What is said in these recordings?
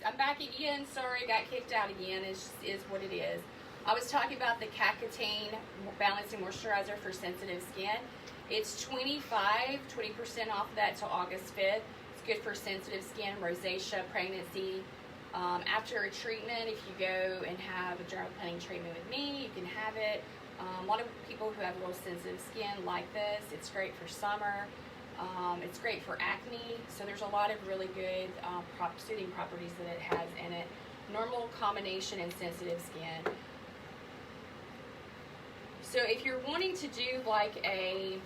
I'm back again. Sorry, got kicked out again. It is what it is. I was talking about the Kakatane Balancing Moisturizer for sensitive skin. It's 20% off of that till August 5th. It's good for sensitive skin, rosacea, pregnancy. After a treatment, if you go and have a dermaplaning treatment with me, you can have it. A lot of people who have real sensitive skin like this. It's great for summer. It's great for acne. So there's a lot of really good soothing properties that it has in it. Normal, combination, and sensitive skin. So if you're wanting to do like a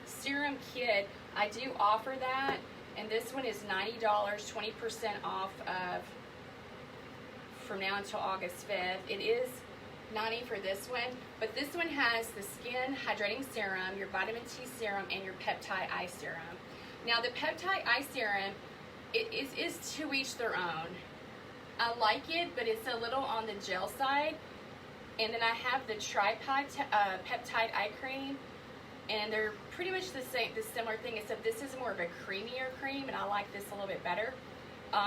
serum kit, I do offer that. And this one is $90, 20% off of from now until August 5th. It is $90 for this one, but this one has the skin hydrating serum, your vitamin T serum, and your peptide eye serum. Now the peptide eye serum, it is to each their own. I like it, but it's a little on the gel side. And then I have the tripod peptide eye cream, and they're pretty much the similar thing, except this is more of a creamier cream, and I like this a little bit better.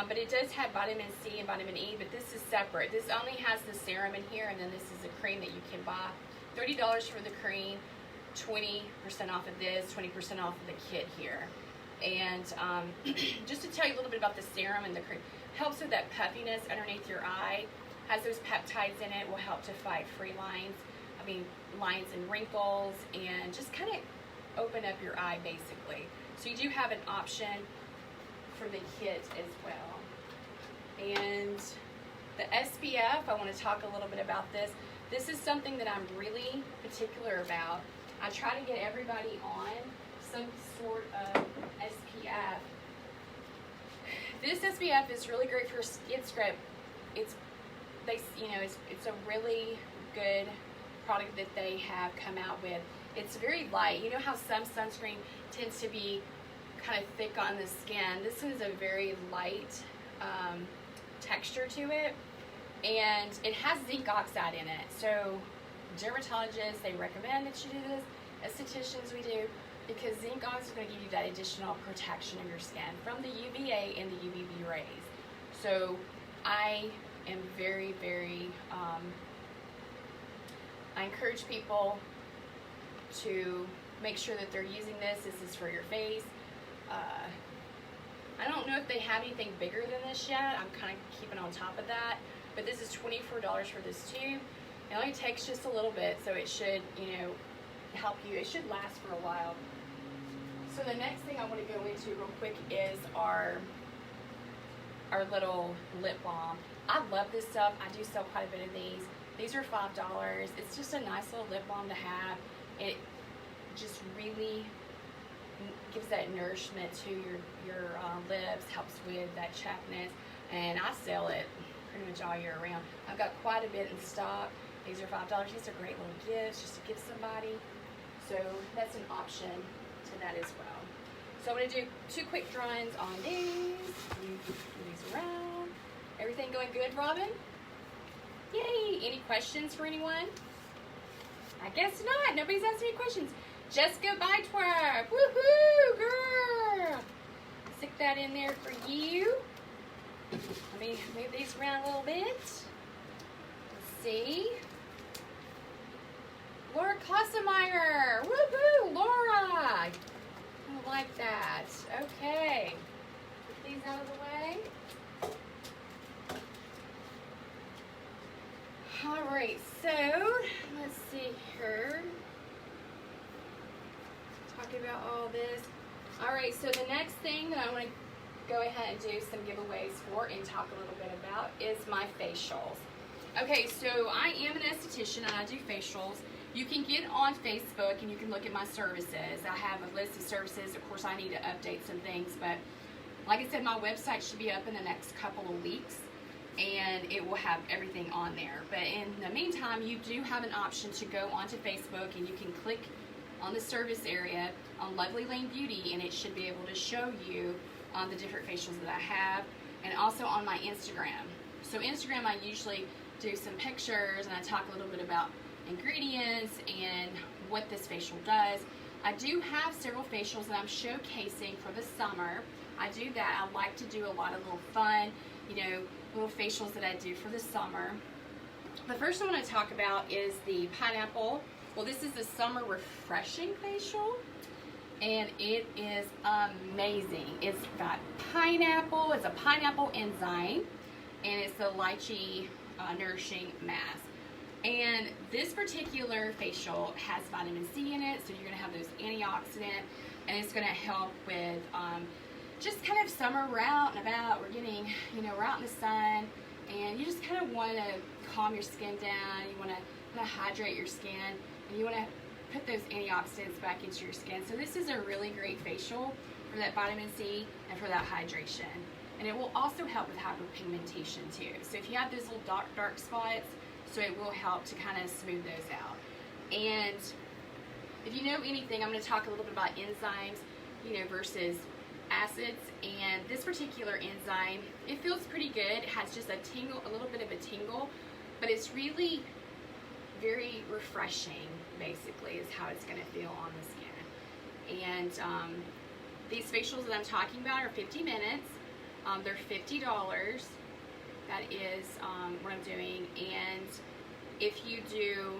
But it does have vitamin C and vitamin E, but this is separate. This only has the serum in here, and then this is a cream that you can buy. $30 for the cream, 20% off of this, 20% off of the kit here. And just to tell you a little bit about the serum and the cream, helps with that puffiness underneath your eye, has those peptides in it, will help to fight lines and wrinkles, and just kind of open up your eye basically. So you do have an option for the kit as well. And the SPF, I want to talk a little bit about this. This is something that I'm really particular about. I try to get everybody on some sort of SPF. This SPF is really great for skin scrub. It's a really good product that they have come out with. It's very light. You know how some sunscreen tends to be kind of thick on the skin. This one is a very light texture to it, and it has zinc oxide in it. So dermatologists, they recommend that you do this. Estheticians, we do, because zinc oxide is going to give you that additional protection of your skin from the UVA and the UVB rays. So I am very, very, I encourage people to make sure that they're using this. This is for your face. I don't know if they have anything bigger than this yet. I'm kind of keeping on top of that. But this is $24 for this tube. It only takes just a little bit, so it should, help you. It should last for a while. So the next thing I want to go into real quick is our little lip balm. I love this stuff. I do sell quite a bit of these. These are $5. It's just a nice little lip balm to have. It just really gives that nourishment to your lips, helps with that chappiness, and I sell it pretty much all year round. I've got quite a bit in stock. These are $5. These are great little gifts just to give somebody. So that's an option to that as well. So I'm going to do 2 quick dry-ins on these. Move these around. Everything going good, Robin? Yay! Any questions for anyone? I guess not. Nobody's asked any questions. Jessica Bytwerk. Woohoo, girl! Stick that in there for you. Let me move these around a little bit. Let's see. Laura Klossemeyer. Woohoo, Laura! I like that. Okay. Put these out of the way. Alright, so let's see here. Talking about all this. Alright, so the next thing that I want to go ahead and do some giveaways for and talk a little bit about is my facials. Okay, so I am an esthetician and I do facials. You can get on Facebook and you can look at my services. I have a list of services. Of course, I need to update some things, but like I said, my website should be up in the next couple of weeks, and it will have everything on there. But in the meantime, you do have an option to go onto Facebook, and you can click on the service area on Lovely Lane Beauty, and it should be able to show you the different facials that I have, and also on my Instagram. So Instagram, I usually do some pictures, and I talk a little bit about ingredients and what this facial does. I do have several facials that I'm showcasing for the summer. I do that. I like to do a lot of little fun, you know, little facials that I do for the summer. The first one I want to talk about is the pineapple. Well, this is the summer refreshing facial, and it is amazing. It's got pineapple. It's a pineapple enzyme, and it's the lychee nourishing mask. And this particular facial has vitamin C in it, so you're going to have those antioxidant, and it's going to help with just kind of summer, we're out and about, we're getting, you know, we're out in the sun, and you just kind of want to calm your skin down, you want to kind of hydrate your skin, and you want to put those antioxidants back into your skin. So this is a really great facial for that vitamin C and for that hydration. And it will also help with hyperpigmentation too. So if you have those little dark spots, so it will help to kind of smooth those out. And if you know anything, I'm going to talk a little bit about enzymes, you know, versus acids. And this particular enzyme, it feels pretty good. It has just a tingle, a little bit of a tingle, but it's really very refreshing, basically, is how it's going to feel on the skin. And these facials that I'm talking about are 50 minutes. They're $50. That is what I'm doing. And if you do,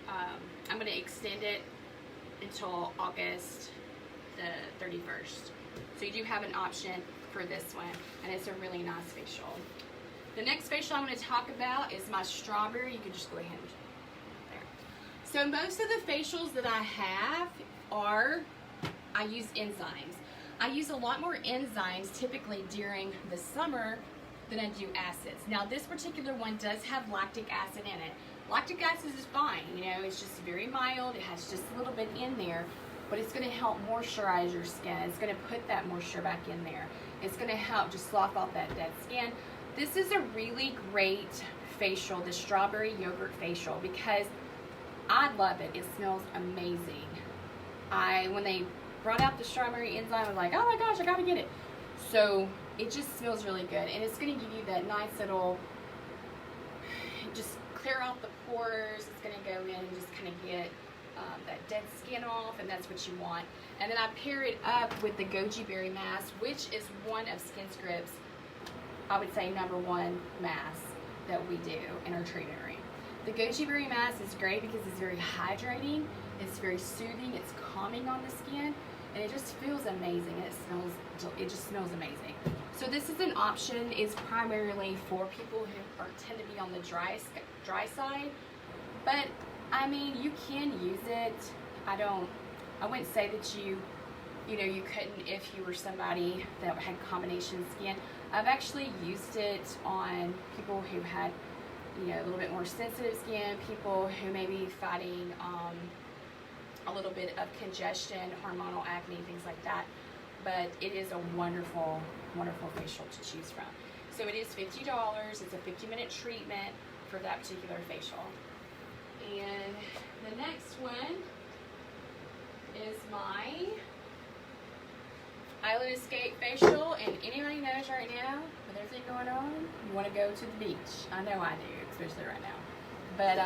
I'm going to extend it until August the 31st. So you do have an option for this one, and it's a really nice facial. The next facial I'm going to talk about is my strawberry. You can just go ahead and there. So most of the facials that I have I use enzymes. I use a lot more enzymes typically during the summer than I do acids. Now this particular one does have lactic acid in it. Lactic acid is fine, you know, it's just very mild. It has just a little bit in there, but it's going to help moisturize your skin. It's going to put that moisture back in there. It's going to help just slough off that dead skin. This is a really great facial, the strawberry yogurt facial, because I love it. It smells amazing. When they brought out the strawberry enzyme, I was like, oh my gosh, I gotta get it. So it just smells really good, and it's gonna give you that nice little, just clear out the pores. It's gonna go in and just kind of get that dead skin off, and that's what you want. And then I pair it up with the goji berry mask, which is one of SkinScript's, I would say, #1 mask that we do in our treatment room. The goji berry mask is great because it's very hydrating, it's very soothing, it's calming on the skin, and it just feels amazing. It just smells amazing. So this is an option. It's primarily for people who tend to be on the dry side, but I mean, you can use it. I wouldn't say that you couldn't if you were somebody that had combination skin. I've actually used it on people who had, you know, a little bit more sensitive skin, people who may be fighting a little bit of congestion, hormonal acne, things like that. But it is a wonderful, wonderful facial to choose from. So it is $50. It's a 50-minute treatment for that particular facial. And the next one is my Island Escape facial. And anybody knows right now, with everything going on, you want to go to the beach. I know I do, especially right now. But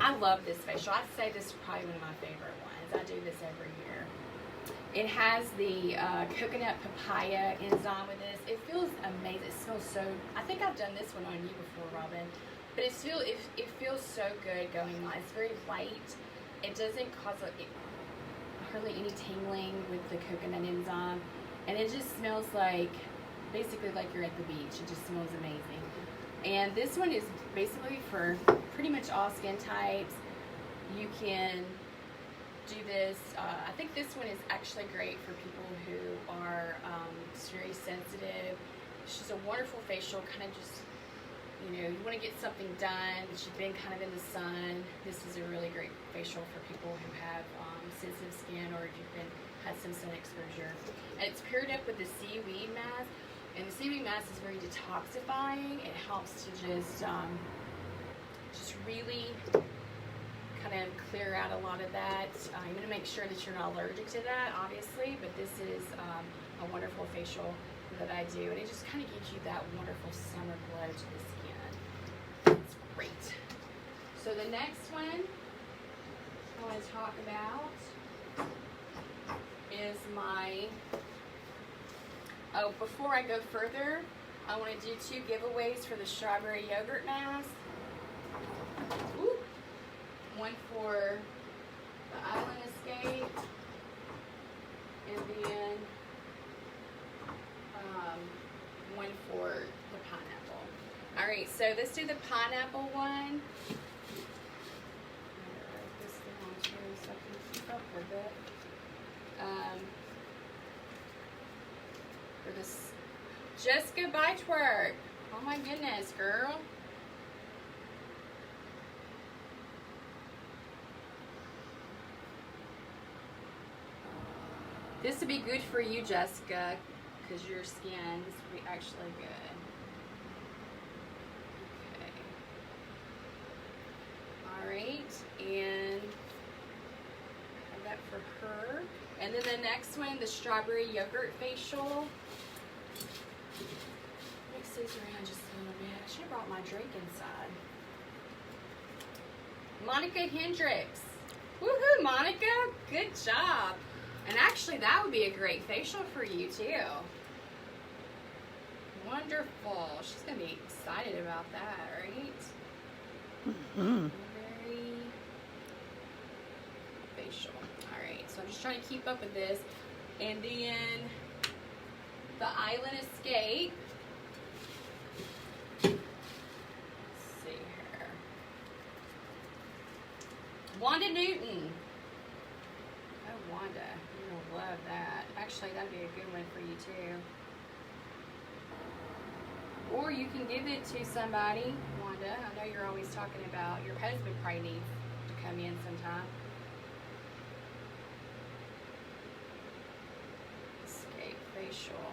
I love this facial. I'd say this is probably one of my favorite ones. I do this every year. It has the coconut papaya enzyme with this. It feels amazing. It smells so, I think I've done this one on you before, Robin. But it feels so good going on. It's very light. It doesn't cause hardly any tingling with the coconut enzyme. And it just smells like, basically like you're at the beach. It just smells amazing. And this one is basically for pretty much all skin types. You can do this. I think this one is actually great for people who are just very sensitive. It's just a wonderful facial, kind of just, you know, you want to get something done, but you've been kind of in the sun. This is a really great facial for people who have sensitive skin, or if you've had some sun exposure. And it's paired up with the seaweed mask. And the seaweed mask is very detoxifying. It helps to just really kind of clear out a lot of that. You want to make sure that you're not allergic to that, obviously, but this is a wonderful facial that I do, and it just kind of gives you that wonderful summer glow to the skin. It's great. So the next one I want to talk about is my Oh, before I go further, I want to do 2 giveaways for the strawberry yogurt mask. Ooh. One for the Island Escape, and then one for the pineapple. All right, so let's do the pineapple one. I'm gonna write this down too so I can keep up with it. For this, Jessica Bytwerk. Oh my goodness, girl. This would be good for you, Jessica, because your skin, this would be actually good. Okay. Alright, and have that for her. And then the next one, the strawberry yogurt facial. Mix these around just a little bit. I should have brought my drink inside. Monica Hendricks. Woohoo, Monica! Good job. And actually, that would be a great facial for you, too. Wonderful. She's going to be excited about that, right? Mm-hmm. Very facial. All right, so I'm just trying to keep up with this. And then the Island Escape. Let's see here. Wanda Newton. Oh, Wanda. You'll love that. Actually, that'd be a good one for you, too. Or you can give it to somebody, Wanda. I know you're always talking about your husband probably needs to come in sometime. Escape facial.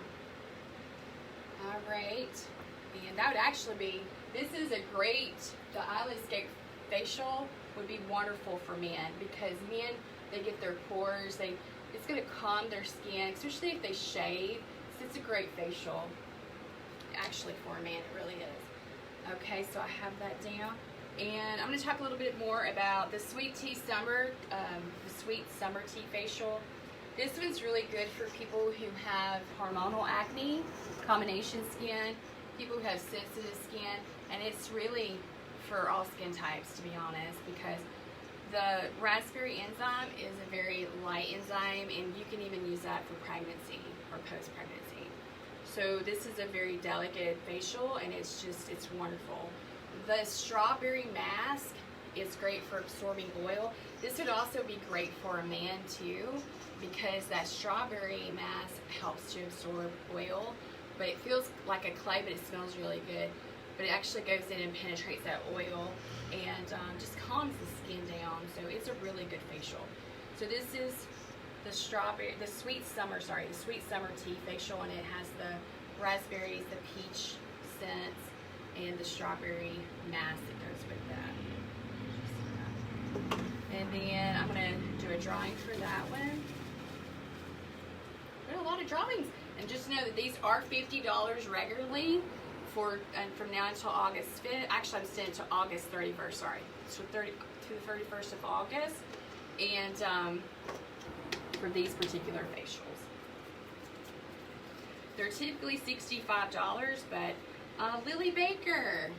Alright. And that would actually be, this is a great, the Island Escape facial would be wonderful for men, because men, they get their pores, it's going to calm their skin, especially if they shave. So it's a great facial. Actually, for a man, it really is. Okay, so I have that down. And I'm going to talk a little bit more about the Sweet Tea Summer, the Sweet Summer Tea Facial. This one's really good for people who have hormonal acne, combination skin, people who have sensitive skin, and it's really for all skin types, to be honest, because the raspberry enzyme is a very light enzyme, and you can even use that for pregnancy or post-pregnancy. So this is a very delicate facial, and it's wonderful. The strawberry mask is great for absorbing oil. This would also be great for a man too, because that strawberry mask helps to absorb oil, but it feels like a clay, but it smells really good. But it actually goes in and penetrates that oil and just calms the skin down. So it's a really good facial. So this is the Sweet Summer Tea Facial, and it has the raspberries, the peach scents, and the strawberry mask that goes with that. And then I'm going to do a drawing for that one. There are a lot of drawings. And just know that these are $50 regularly from now until August 5th. Actually, I'm staying until August 31st, sorry. So to the 31st of August. And for these particular facials. They're typically $65, but Lily Baker.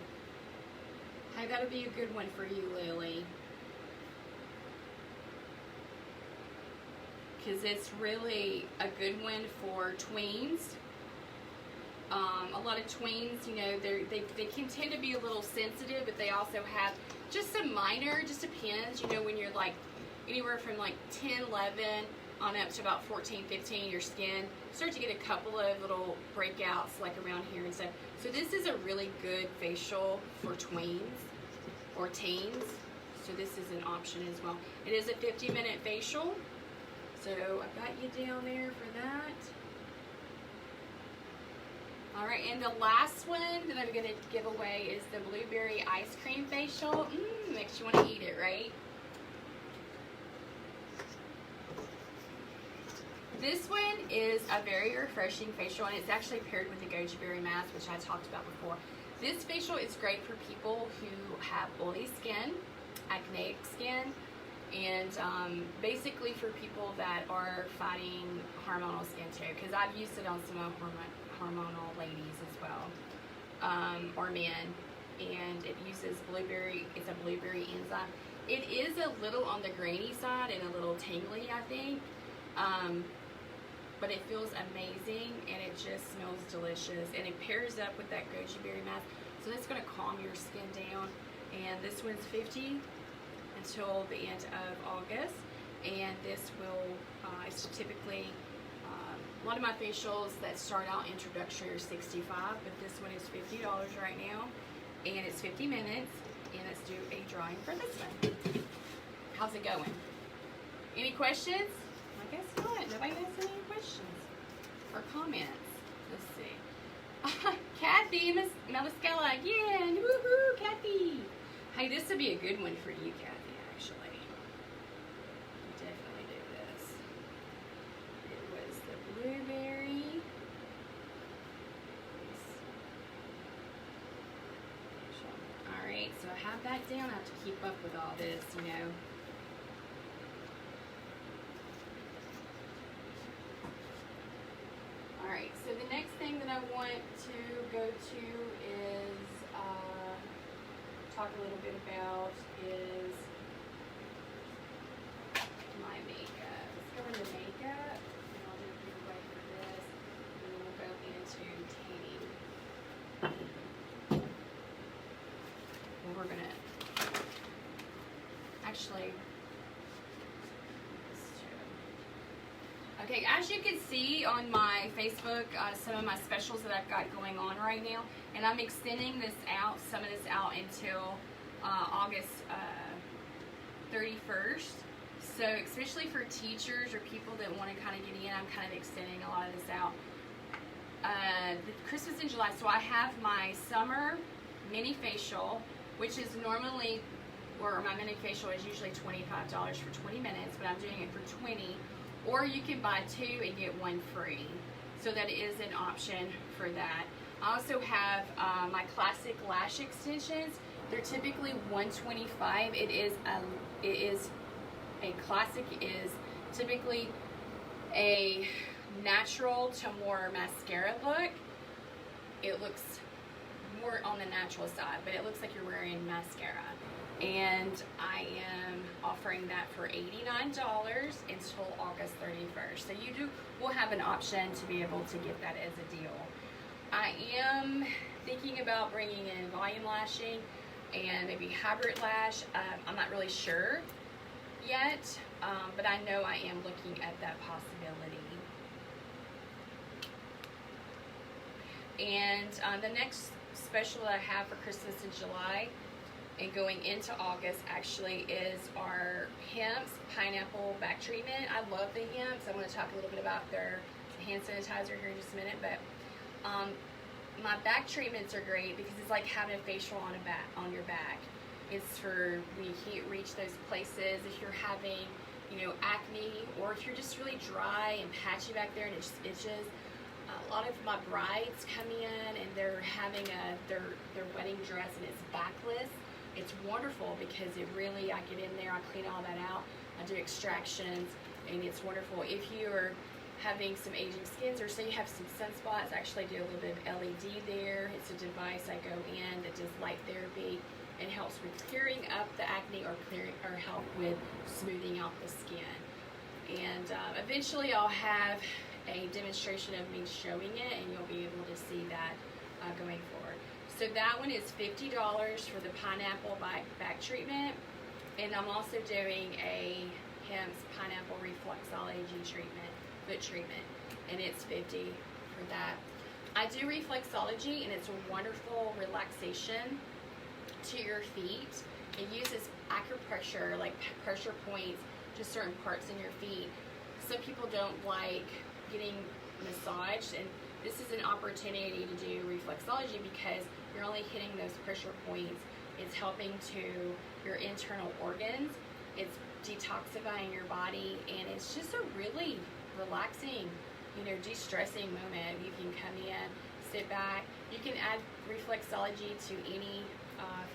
Hey, that'll be a good one for you, Lily. Because it's really a good one for tweens. A lot of tweens, you know, they can tend to be a little sensitive, but they also have just some minor, just depends, you know, when you're like anywhere from like 10, 11 on up to about 14, 15, your skin start to get a couple of little breakouts like around here and stuff. So this is a really good facial for tweens or teens. So this is an option as well. It is a 50-minute facial. So I've got you down there for that. All right, and the last one that I'm going to give away is the blueberry ice cream facial. Makes you want to eat it, right? This one is a very refreshing facial, and it's actually paired with the goji berry mask, which I talked about before. This facial is great for people who have oily skin, acneic skin, And basically for people that are fighting hormonal skin too, because I've used it on some hormonal ladies as well, or men. And it uses blueberry. It's a blueberry enzyme. It is a little on the grainy side and a little tingly, I think. But it feels amazing, and it just smells delicious, and it pairs up with that goji berry mask, so that's going to calm your skin down. And this one's $50 until the end of August, and this will it's typically a lot of my facials that start out introductory are $65, but this one is $50 right now, and it's 50 minutes, and let's do a drawing for this one. How's it going? Any questions? I guess not. Nobody has any questions or comments. Let's see. Kathy Meliscella again. Woohoo, Kathy. Hey, this would be a good one for you, Kathy, actually. Definitely do this. It was the blueberry. Alright, so I have that down. I have to keep up with all this, you know. Alright, so the next thing that I want to go to is talk a little bit about is my makeup. Let's go into makeup, and I'll do a giveaway for this, and then we'll go into tanning. And we're gonna actually. Okay, as you can see on my Facebook, some of my specials that I've got going on right now, and I'm extending this out, some of this out until August 31st. So especially for teachers or people that want to kind of get in, I'm kind of extending a lot of this out. The Christmas in July, so I have my summer mini facial, which is normally, or my mini facial is usually $25 for 20 minutes, but I'm doing it for $20. Or you can buy two and get one free. So that is an option for that. I also have my classic lash extensions. They're typically $125. It is a classic is typically a natural to more mascara look. It looks more on the natural side, but it looks like you're wearing mascara. And I am offering that for $89 until August 31st. So you will have an option to be able to get that as a deal. I am thinking about bringing in volume lashing and maybe hybrid lash. I'm not really sure yet, but I know I am looking at that possibility. And the next special that I have for Christmas in July and going into August actually is our Hempz Pineapple Back Treatment. I love the Hempz. I'm going to talk a little bit about their hand sanitizer here in just a minute, but my back treatments are great because it's like having a facial on your back. It's for when you can't reach those places, if you're having, you know, acne, or if you're just really dry and patchy back there and it itches. A lot of my brides come in and they're having their wedding dress and it's backless. It's wonderful because it really, I get in there, I clean all that out, I do extractions, and it's wonderful. If you're having some aging skins or say you have some sunspots, I actually do a little bit of LED there. It's a device I go in that does light therapy and helps with clearing up the acne or help with smoothing out the skin. And eventually I'll have a demonstration of me showing it, and you'll be able to see that going forward. So that one is $50 for the pineapple back treatment, and I'm also doing a Hempz Pineapple Reflexology treatment, foot treatment, and it's $50 for that. I do reflexology, and it's a wonderful relaxation to your feet. It uses acupressure, like pressure points, to certain parts in your feet. Some people don't like getting massaged, and this is an opportunity to do reflexology because you're only hitting those pressure points. It's helping to your internal organs. It's detoxifying your body, and it's just a really relaxing, you know, de-stressing moment. You can come in, sit back. You can add reflexology to any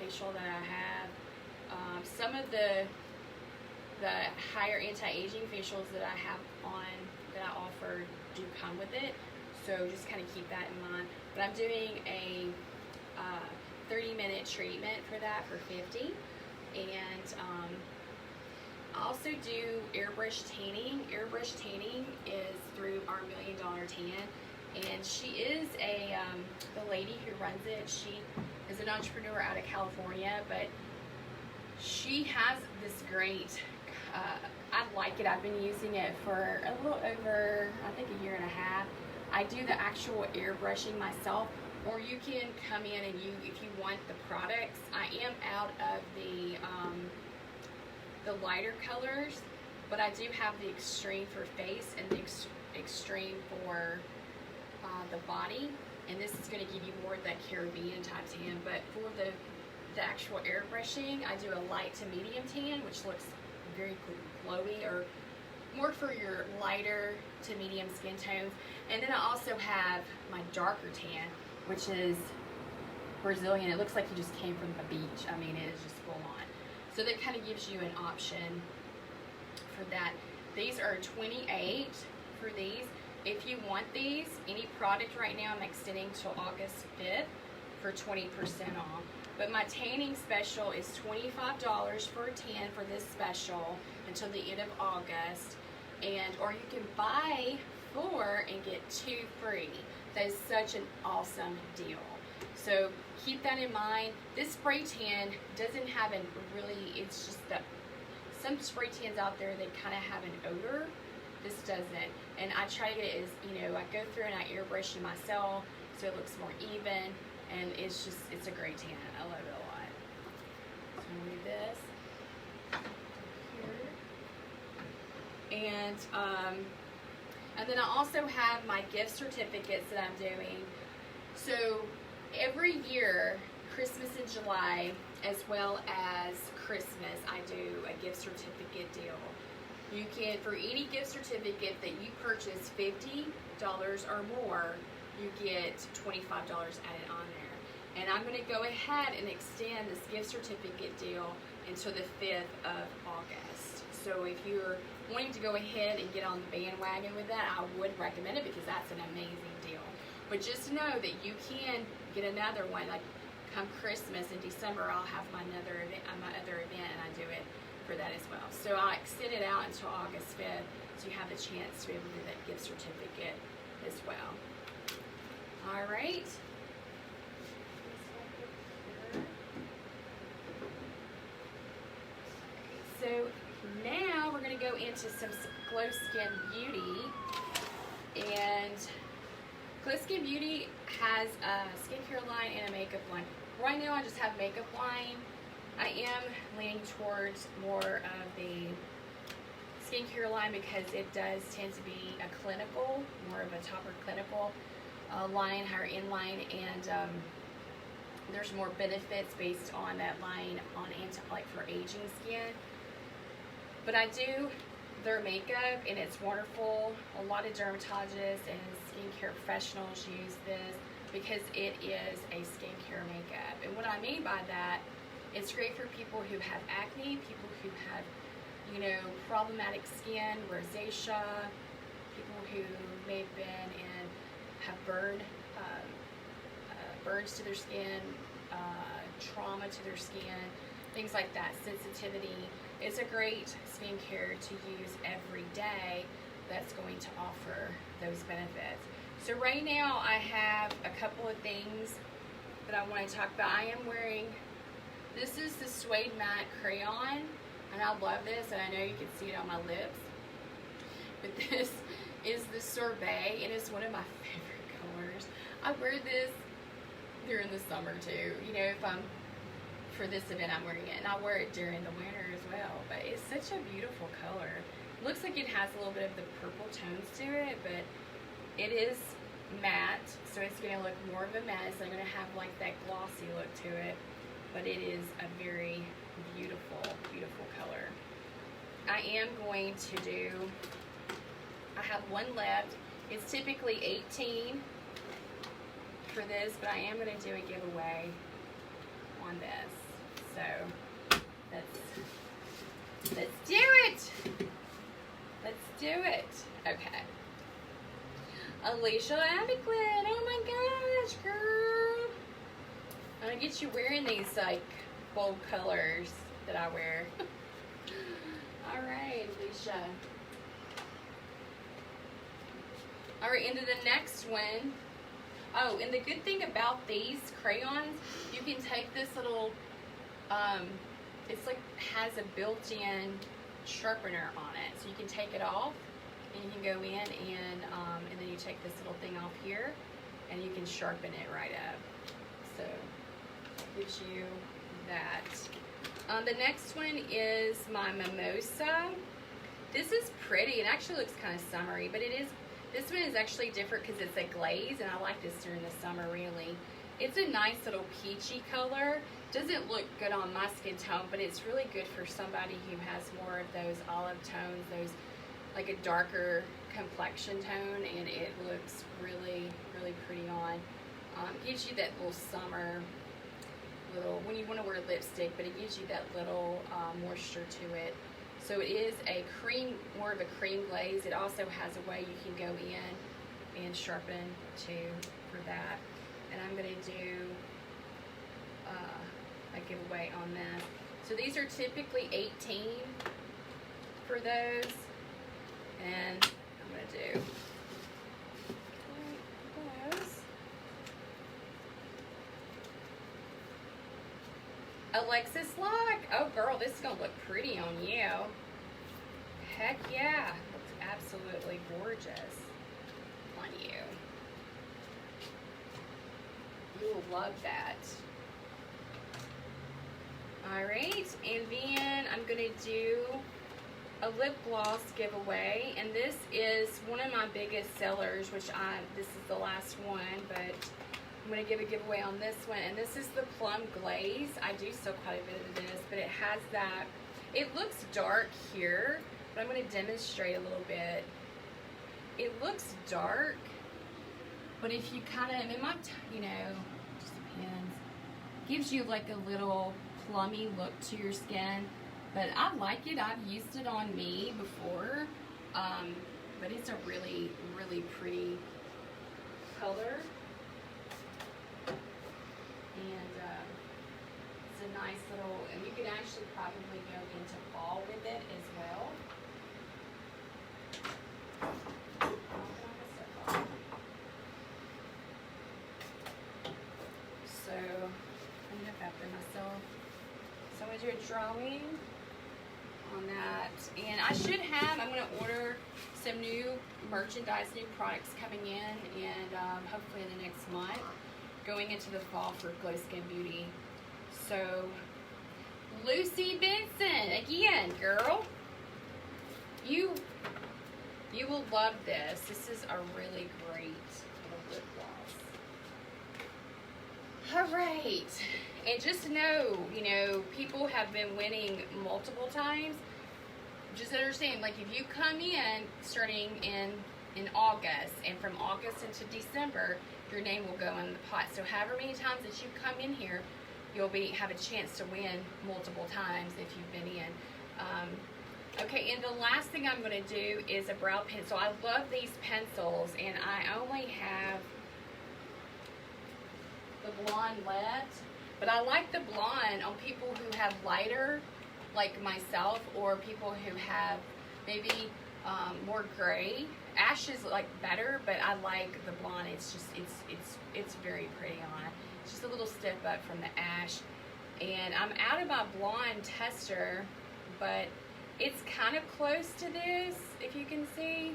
facial that I have. Some of the the higher anti-aging facials that I have on, that I offer, do come with it. So just kind of keep that in mind. But I'm doing a 30-minute treatment for that for $50. And I also do airbrush tanning. Airbrush tanning is through our $1 Million Tan, and she is the lady who runs it. She is an entrepreneur out of California, but she has this great. I like it. I've been using it for a little over, I think, a year and a half. I do the actual airbrushing myself, or you can come in and if you want the products. I am out of the lighter colors, but I do have the extreme for face and the extreme for the body, and this is going to give you more of that Caribbean type tan. But for the actual airbrushing, I do a light to medium tan, which looks very glowy, or more for your lighter to medium skin tones. And then I also have my darker tan, which is Brazilian. It looks like you just came from the beach. I mean, it is just full on. So that kind of gives you an option for that. These are 28 for these. If you want these, any product right now, I'm extending till August 5th for 20% off. But my tanning special is $25 for a tan for this special until the end of August. And or you can buy 4 and get 2 free. That is such an awesome deal. So keep that in mind. This spray tan doesn't have a really, it's just that some spray tans out there, they kind of have an odor. This doesn't. And I try to get it as, I go through and I airbrush it myself so it looks more even. And it's a great tan. I love it a lot. So I'm gonna do this here. And then I also have my gift certificates that I'm doing. So every year, Christmas in July, as well as Christmas, I do a gift certificate deal. You can, for any gift certificate that you purchase $50 or more, you get $25 added on there. And I'm going to go ahead and extend this gift certificate deal until the 5th of August. So if you're wanting to go ahead and get on the bandwagon with that, I would recommend it because that's an amazing deal. But just know that you can get another one. Like come Christmas in December, I'll have my other event, and I do it for that as well. So I'll extend it out until August 5th, so you have the chance to be able to do that gift certificate as well. All right. So now we're going to go into some Glow Skin Beauty. And Glow Skin Beauty has a skincare line and a makeup line. Right now I just have makeup line. I am leaning towards more of the skincare line because it does tend to be a clinical, more of a topper clinical line, higher end line, and there's more benefits based on that line on like for aging skin. But I do their makeup and it's wonderful. A lot of dermatologists and skincare professionals use this because it is a skincare makeup. And what I mean by that, it's great for people who have acne, people who have, problematic skin, rosacea, people who may have been and have burns to their skin, trauma to their skin, things like that, sensitivity. It's a great skincare to use every day that's going to offer those benefits. So right now I have a couple of things that I want to talk about. I am wearing, this is the Suede Matte Crayon, and I love this, and I know you can see it on my lips. But this is the Sorbet, and it's one of my favorite colors. I wear this during the summer too. If I'm for this event, I'm wearing it, and I wear it during the winter as well. But it's such a beautiful color. Looks like it has a little bit of the purple tones to it, but it is matte, so it's going to look more of a matte. It's not going to have like that glossy look to it, but it is a very beautiful, beautiful color. I am going to do, I have one left. It's typically $18 for this, but I am going to do a giveaway on this. So that's Let's do it. Let's do it. Okay. Alicia Abiquin. Oh my gosh, girl. I'm gonna get you wearing these like bold colors that I wear. All right, Alicia. All right, into the next one. Oh, and the good thing about these crayons, you can take this little, it's like has a built-in sharpener on it. So you can take it off and you can go in and then you take this little thing off here and you can sharpen it right up. So it gives you that. The next one is my Mimosa. This is pretty. It actually looks kind of summery, but it is. This one is actually different because it's a glaze, and I like this during the summer, really. It's a nice little peachy color. Doesn't look good on my skin tone, but it's really good for somebody who has more of those olive tones, those like a darker complexion tone, and it looks really, really pretty on. Gives you that little summer, when you want to wear lipstick, but it gives you that little moisture to it. So it is a cream, more of a cream glaze. It also has a way you can go in and sharpen too for that. And I'm going to do a giveaway on that. So these are typically $18 for those. And I'm going to do those. Alexis Locke. Oh girl, this is going to look pretty on you. Heck yeah. Looks absolutely gorgeous on you. You will love that. Alright, and then I'm going to do a lip gloss giveaway. And this is one of my biggest sellers, which this is the last one, but I'm going to give a giveaway on this one, and this is the Plum Glaze. I do sell quite a bit of this, but it has that, it looks dark here, but I'm going to demonstrate a little bit. It looks dark, but if you kind of, it might, you know, just depends. Gives you like a little plummy look to your skin, but I like it. I've used it on me before, but it's a really, really pretty color. And it's a nice little, and you can actually probably go into fall with it as well. So, I'm going to after myself. So I'm going to do a drawing on that. And I should have, I'm going to order some new merchandise, new products coming in, and hopefully in the next month, going into the fall for Glow Skin Beauty. So, Lucy Benson, again, girl, you will love this. This is a really great little lip gloss. All right, and just know, you know, people have been winning multiple times. Just understand, like if you come in starting in August, and from August into December, your name will go in the pot. So however many times that you come in here, you'll have a chance to win multiple times if you've been in. Okay, and the last thing I'm going to do is a brow pencil. I love these pencils, and I only have the blonde left, but I like the blonde on people who have lighter, like myself, or people who have maybe more gray. Ash is like better, but I like the blonde. It's just it's very pretty on. It's just a little step up from the ash. And I'm out of my blonde tester, but it's kind of close to this, if you can see.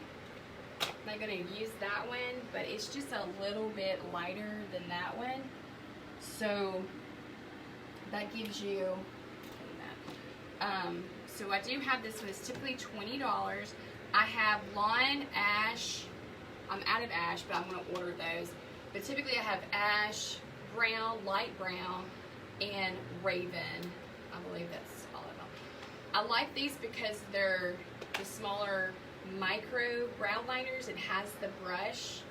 I'm not going to use that one, but it's just a little bit lighter than that one. So that gives you so I do have this one. It's typically $20. I have blonde, ash. I'm out of ash, but I'm going to order those. But typically I have ash, brown, light brown, and raven. I believe that's all of them. I like these because they're the smaller micro brow liners. It has the brush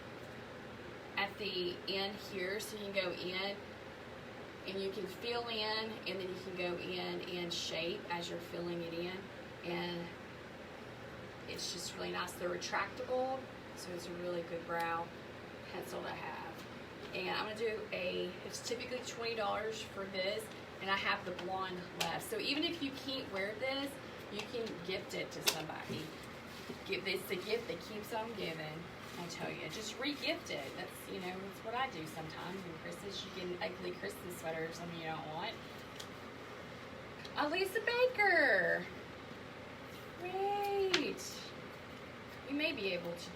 at the end here, so you can go in and you can fill in, and then you can go in and shape as you're filling it in. and it's just really nice. They're retractable, so it's a really good brow pencil to have. And I'm gonna do it's typically $20 for this, and I have the blonde left. So even if you can't wear this, you can gift it to somebody. It's the gift that keeps on giving. I tell you, just re-gift it. That's, you know, that's what I do sometimes. And Christmas, you get an ugly Christmas sweater or something you don't want. Elisa Baker. Great. You may be able to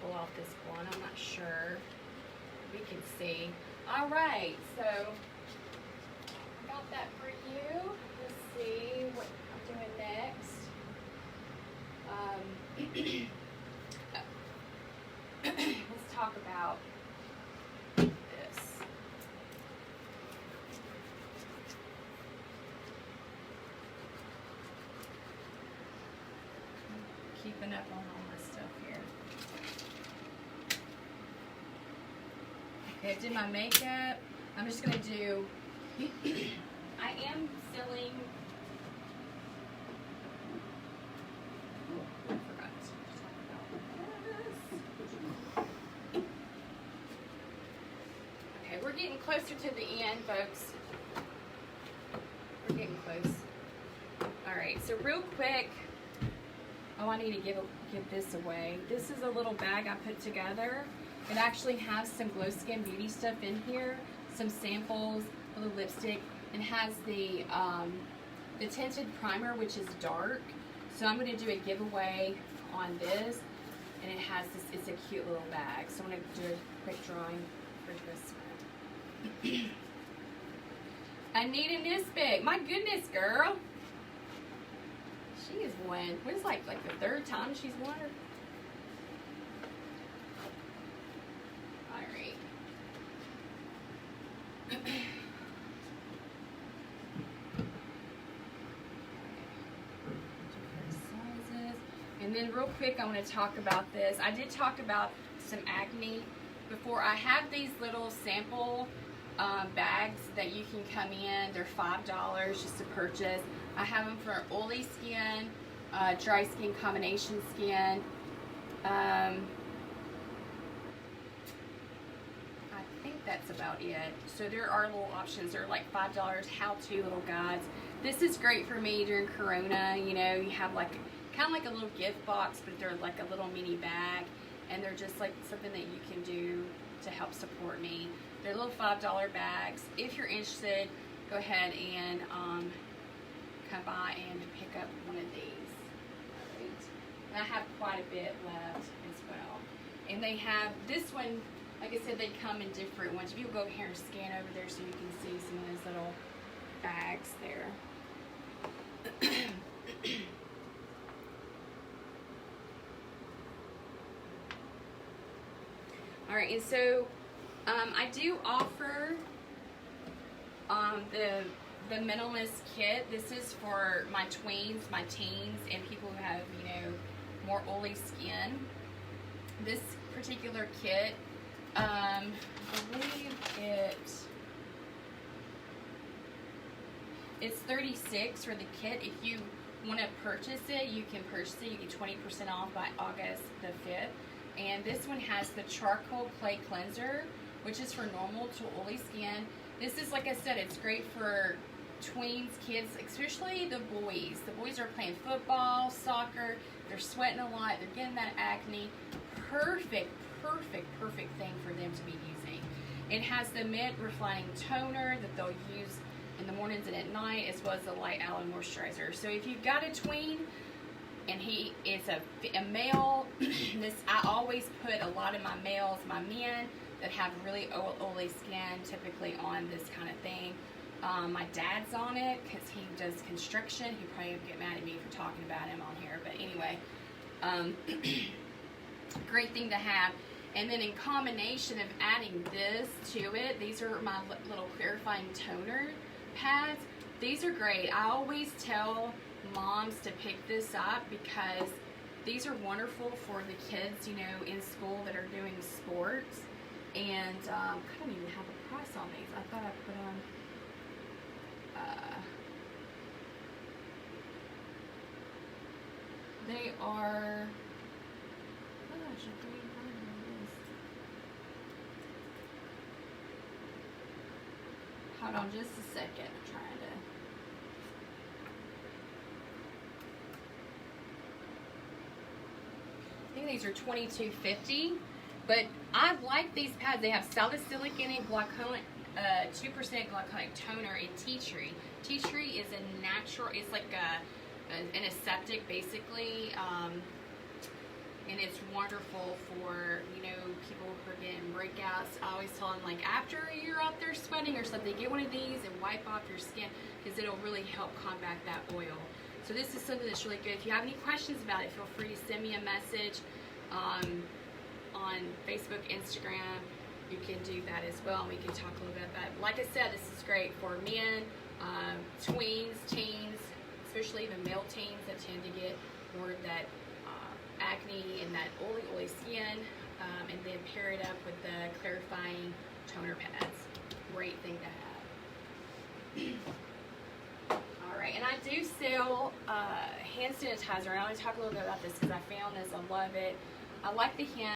pull off this one. I'm not sure. We can see. All right, so I got that for you. Let's see what I'm doing next. Let's talk about this. Keeping up on all my stuff here. Okay, I did my makeup. I'm just gonna do, I am filling, I forgot to talk about this. Okay, we're getting closer to the end, folks. We're getting close. All right, so real quick, oh, I need to give this away. This is a little bag I put together. It actually has some Glow Skin Beauty stuff in here, some samples, a little lipstick. It has the tinted primer, which is dark. So I'm going to do a giveaway on this, and it has this. It's a cute little bag. So I'm going to do a quick drawing for this one. Anita Nisbet, my goodness, girl. She has won. What is like the third time she's won her? All right. Sizes. And then real quick, I want to talk about this. I did talk about some acne before. I have these little sample bags that you can come in. They're $5 just to purchase. I have them for oily skin, dry skin, combination skin. I think that's about it. So there are little options. They're like $5 how-to little guides. This is great for me during Corona. You know, you have like kind of like a little gift box, but they're like a little mini bag, and they're just like something that you can do to help support me. They're little $5 bags. If you're interested, go ahead and come by and pick up one of these. Right. And I have quite a bit left as well. And they have this one, like I said, they come in different ones. If you go here and scan over there so you can see some of those little bags there. All right, and so I do offer the Minimalist Kit. This is for my tweens, my teens, and people who have, you know, more oily skin. This particular kit, I believe it's $36 for the kit. If you want to purchase it, you can purchase it. You get 20% off by August the 5th. And this one has the charcoal clay cleanser, which is for normal to oily skin. This is, like I said, it's great for tweens, kids, especially the boys. The boys are playing football, soccer, they're sweating a lot, they're getting that acne. Perfect, perfect, perfect thing for them to be using. It has the mint refining toner that they'll use in the mornings and at night, as well as the light aloe moisturizer. So if you've got a tween and he is a male, I always put a lot of my males, my men that have really oily skin, typically on this kind of thing. My dad's on it because he does construction. He probably would get mad at me for talking about him on here, but anyway, great thing to have. And then in combination of adding this to it, these are my little clarifying toner pads. These are great. I always tell moms to pick this up because these are wonderful for the kids, you know, in school that are doing sports. And I don't even have a price on these. I thought I put on are, gosh, I can't even find what it is. Hold on just a second. I'm trying to. I think these are $22.50, but I like these pads. They have salicylic in it, glauconic, 2% glauconic toner, and tea tree. Tea tree is a natural. It's like an antiseptic, basically. And it's wonderful for, you know, people who are getting breakouts. I always tell them, like, after you're out there sweating or something, get one of these and wipe off your skin, because it'll really help combat that oil. So this is something that's really good. If you have any questions about it, feel free to send me a message on Facebook, Instagram. You can do that as well, and we can talk a little bit about it. Like I said, this is great for men, tweens, teens, especially even male teens that tend to get more of that acne and that oily skin, and then pair it up with the clarifying toner pads. Great thing to have. Alright, and I do sell hand sanitizer. I want to talk a little bit about this because I found this. I love it. I like the hand